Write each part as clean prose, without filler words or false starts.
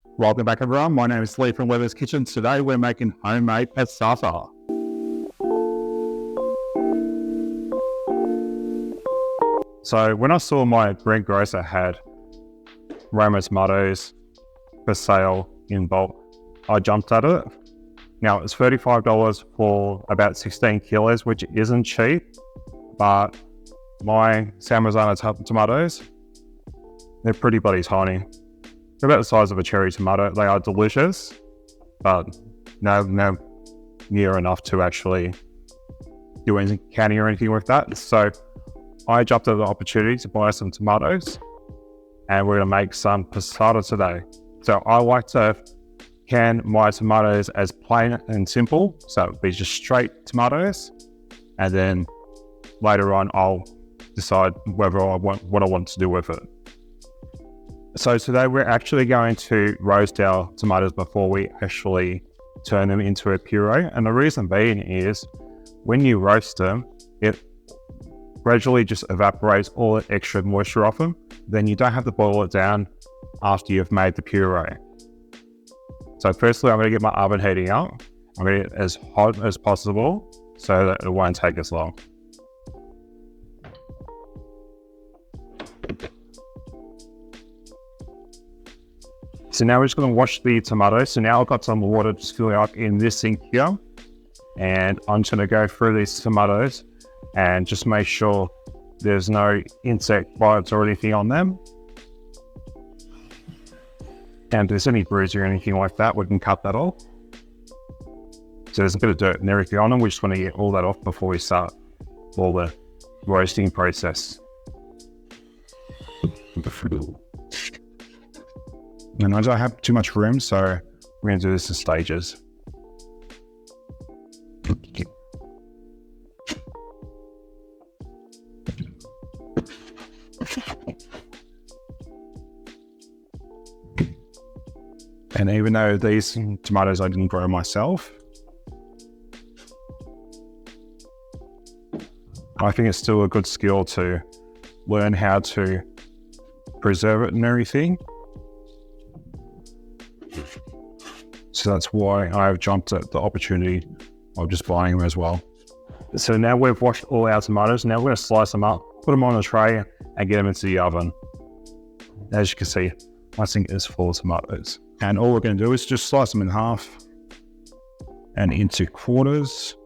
Welcome back everyone, my name is Lee from Weber's Kitchen. Today we're making homemade passata. So when I saw my greengrocer had Roma tomatoes for sale in bulk, I jumped at it. Now it's $35 for about 16 kilos, which isn't cheap, but my San Morzano tomatoes, they're pretty bloody tiny. They're about the size of a cherry tomato. They are delicious, but no near enough to actually do anything canny or anything with that. So I jumped at the opportunity to buy some tomatoes, and we're gonna make some passata today. So I like to can my tomatoes as plain and simple, so it would be just straight tomatoes, and then later on I'll decide whether I want what I want to do with it. So today we're actually going to roast our tomatoes before we actually turn them into a puree. And the reason being is when you roast them, it gradually just evaporates all the extra moisture off them. Then you don't have to boil it down after you've made the puree. So firstly, I'm going to get my oven heating up. I'm going to get it as hot as possible so that it won't take as long. So now we're just going to wash the tomatoes. So now I've got some water just filling up in this sink here. And I'm just going to go through these tomatoes and just make sure there's no insect bites or anything on them. And if there's any bruising or anything like that, we can cut that off. So there's a bit of dirt and everything on them. We just want to get all that off before we start all the roasting process. And I don't have too much room, so we're going to do this in stages. And even though these tomatoes I didn't grow myself, I think it's still a good skill to learn how to preserve it and everything. So that's why I've jumped at the opportunity of just buying them as well. So now we've washed all our tomatoes. Now we're going to slice them up, put them on a tray and get them into the oven. As you can see, my sink is full of tomatoes. And all we're going to do is just slice them in half and into quarters.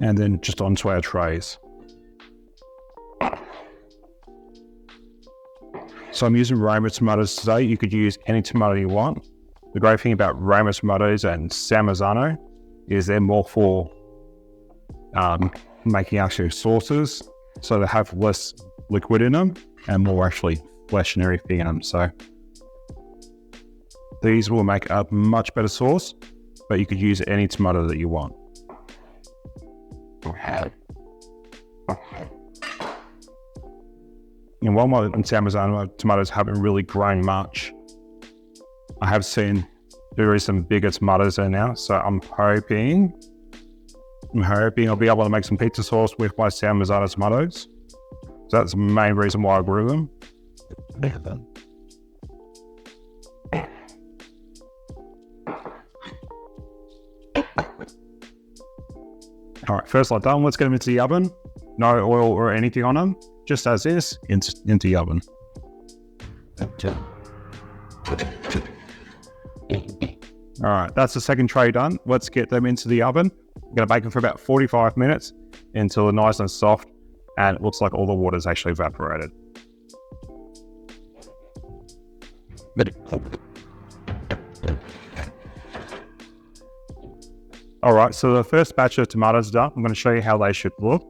And then just onto our trays. So I'm using Roma tomatoes today. You could use any tomato you want. The great thing about Roma tomatoes and San Morzano is they're more for making actual sauces. So they have less liquid in them and more actually flesh and everything in them. So these will make a much better sauce, but you could use any tomato that you want. And while my San Morzano tomatoes haven't really grown much, I have seen there is some bigger tomatoes there now. So I'm hoping I'll be able to make some pizza sauce with my San Morzano tomatoes. So that's the main reason why I grew them. All right, first lot done. Let's get them into the oven. No oil or anything on them. Just as is, into the oven. All right, that's the second tray done. Let's get them into the oven. I'm going to bake them for about 45 minutes until they're nice and soft and it looks like all the water's actually evaporated. All right, so the first batch of tomatoes is done. I'm going to show you how they should look.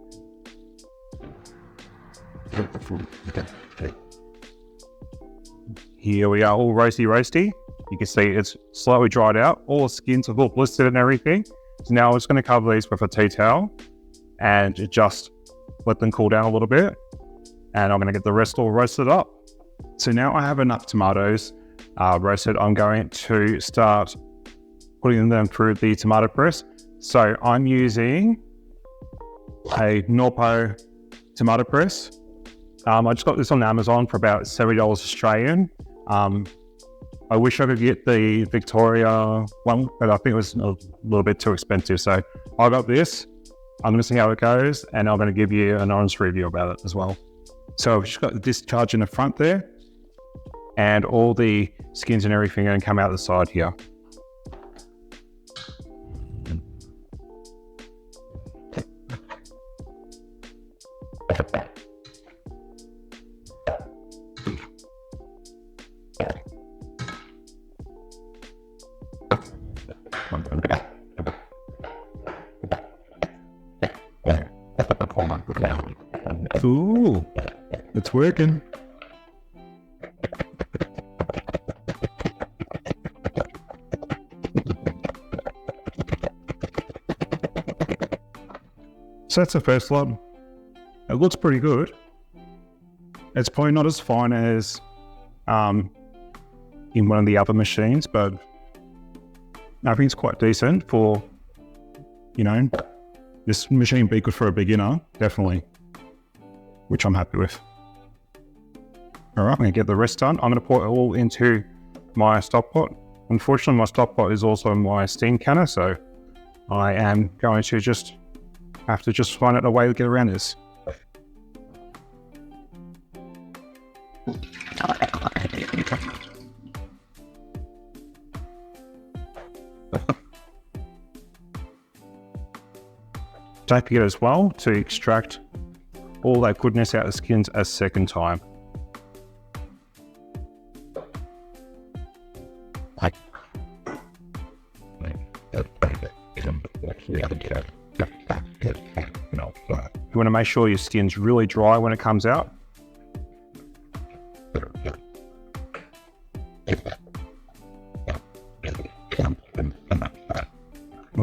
Here we are, all roasty. You can see it's slightly dried out. All the skins are all blistered and everything. So now I'm just going to cover these with a tea towel and just let them cool down a little bit. And I'm going to get the rest all roasted up. So now I have enough tomatoes roasted. I'm going to start putting them through the tomato press. So I'm using a Norpo tomato press. I just got this on Amazon for about $70 Australian. I wish I could get the Victoria one, but I think it was a little bit too expensive. So I got this. I'm going to see how it goes, and I'm going to give you an honest review about it as well. So I've just got the discharge in the front there, and all the skins and everything are going to come out the side here. Ooh, it's working. So that's the first lot. It looks pretty good. It's probably not as fine as in one of the other machines, but I think it's quite decent for, this machine be good for a beginner, definitely, which I'm happy with. All right, I'm going to get the rest done. I'm going to pour it all into my stock pot. Unfortunately, my stock pot is also my steam canner, so I am going to just have to find out a way to get around this. Don't forget as well to extract all that goodness out of the skins a second time. You want to make sure your skin's really dry when it comes out. Look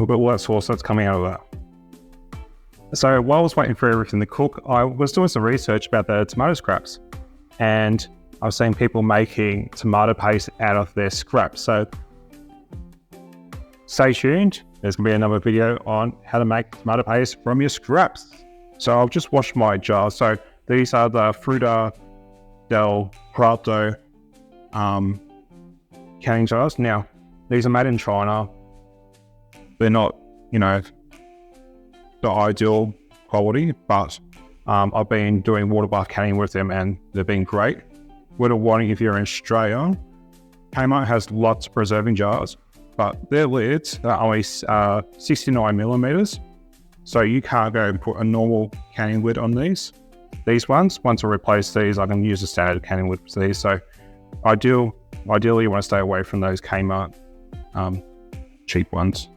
at all that sauce that's coming out of that. So while I was waiting for everything to cook, I was doing some research about the tomato scraps, and I was seeing people making tomato paste out of their scraps. So stay tuned. There's going to be another video on how to make tomato paste from your scraps. So I've just washed my jars. So these are the Fruta del Prato canning jars. Now, these are made in China. They're not, the ideal quality, but I've been doing water bath canning with them and they've been great. Word of warning, if you're in Australia, Kmart has lots of preserving jars, but their lids are only 69 millimeters. So you can't go and put a normal canning lid on these. These ones, once I replace these, I can use a standard canning lid for these. So ideally you want to stay away from those Kmart cheap ones.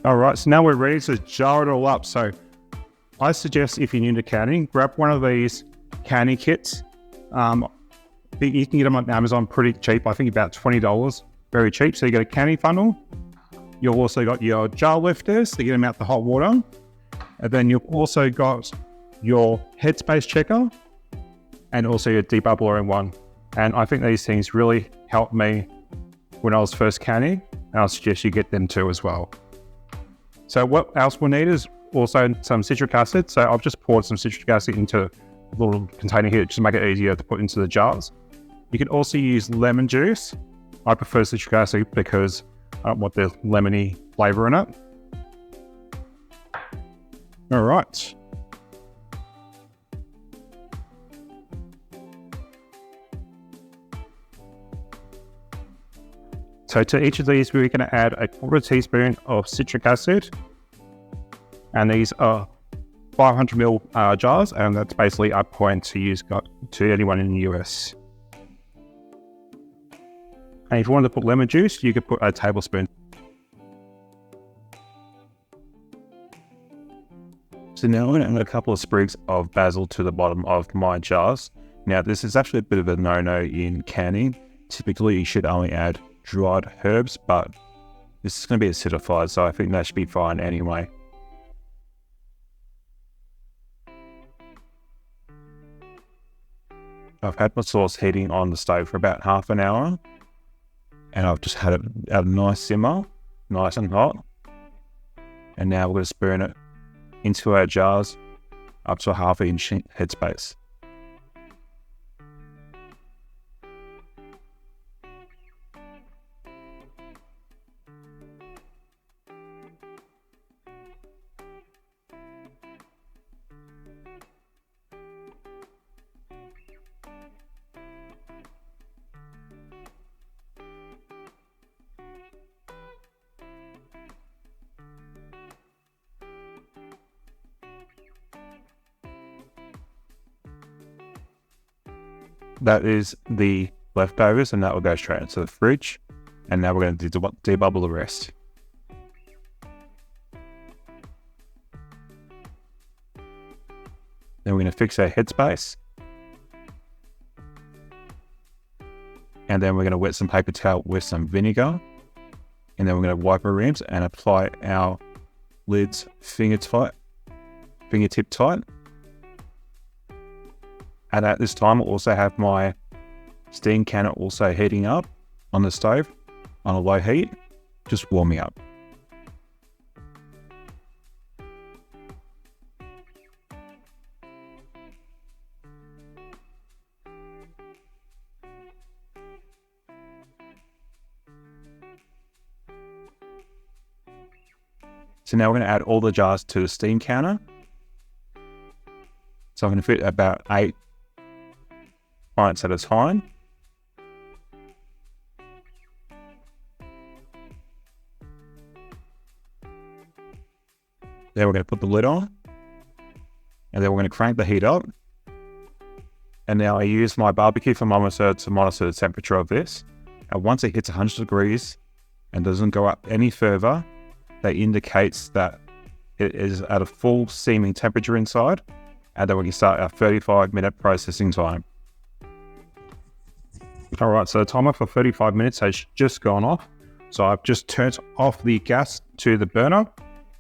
All right, so now we're ready to jar it all up. So I suggest if you're new to canning, grab one of these canning kits. You can get them on Amazon pretty cheap. I think about $20, very cheap. So you get a canning funnel. You've also got your jar lifters to get them out the hot water. And then you've also got your headspace checker and also your debubbler in one. And I think these things really helped me when I was first canning, and I suggest you get them too as well. So what else we'll need is also some citric acid. So I've just poured some citric acid into a little container here just to make it easier to put into the jars. You can also use lemon juice. I prefer citric acid because I don't want the lemony flavor in it. All right. So to each of these, we're going to add a quarter teaspoon of citric acid. And these are 500 ml jars, and that's basically a point to use to anyone in the US. And if you wanted to put lemon juice, you could put a tablespoon. So now I'm going to add a couple of sprigs of basil to the bottom of my jars. Now this is actually a bit of a no-no in canning. Typically you should only add dried herbs, but this is going to be acidified, so I think that should be fine anyway. I've had my sauce heating on the stove for about half an hour, and I've just had it at a nice simmer, nice and hot. And now we're going to spoon it into our jars up to a 1/2 inch headspace. That is the leftovers, and that will go straight into the fridge. And now we're going to debubble the rest. Then we're going to fix our headspace. And then we're going to wet some paper towel with some vinegar. And then we're going to wipe our rims and apply our lids fingertip tight. And at this time, I'll also have my steam canner also heating up on the stove on a low heat, just warming up. So now we're going to add all the jars to the steam counter. So I'm going to fit about 8 pints at a time. Then we're going to put the lid on, and then we're going to crank the heat up. And now I use my barbecue thermometer to monitor the temperature of this. And once it hits 100 degrees and doesn't go up any further, that indicates that it is at a full steaming temperature inside. And then we can start our 35-minute processing time. All right, so the timer for 35 minutes has just gone off. So I've just turned off the gas to the burner,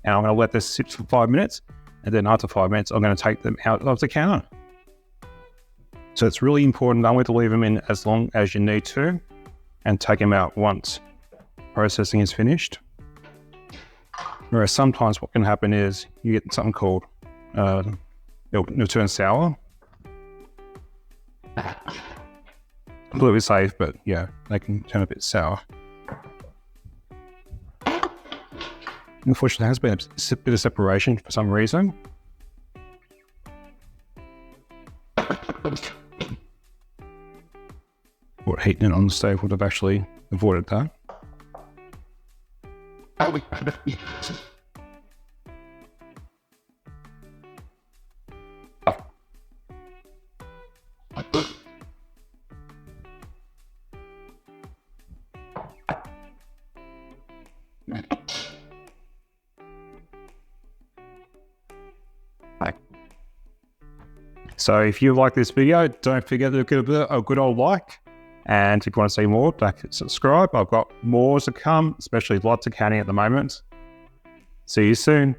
and I'm going to let this sit for 5 minutes. And then after 5 minutes, I'm going to take them out of the counter. So it's really important not to leave them in as long as you need to, and take them out once processing is finished. Whereas sometimes what can happen is you get something called it'll turn sour. Completely safe, but yeah, they can turn a bit sour. Unfortunately, there has been a bit of separation for some reason. What, heating it on the stove would have actually avoided that. So if you like this video, don't forget to give it a good old like. And if you want to see more, don't forget to subscribe. I've got more to come, especially lots of canning at the moment. See you soon.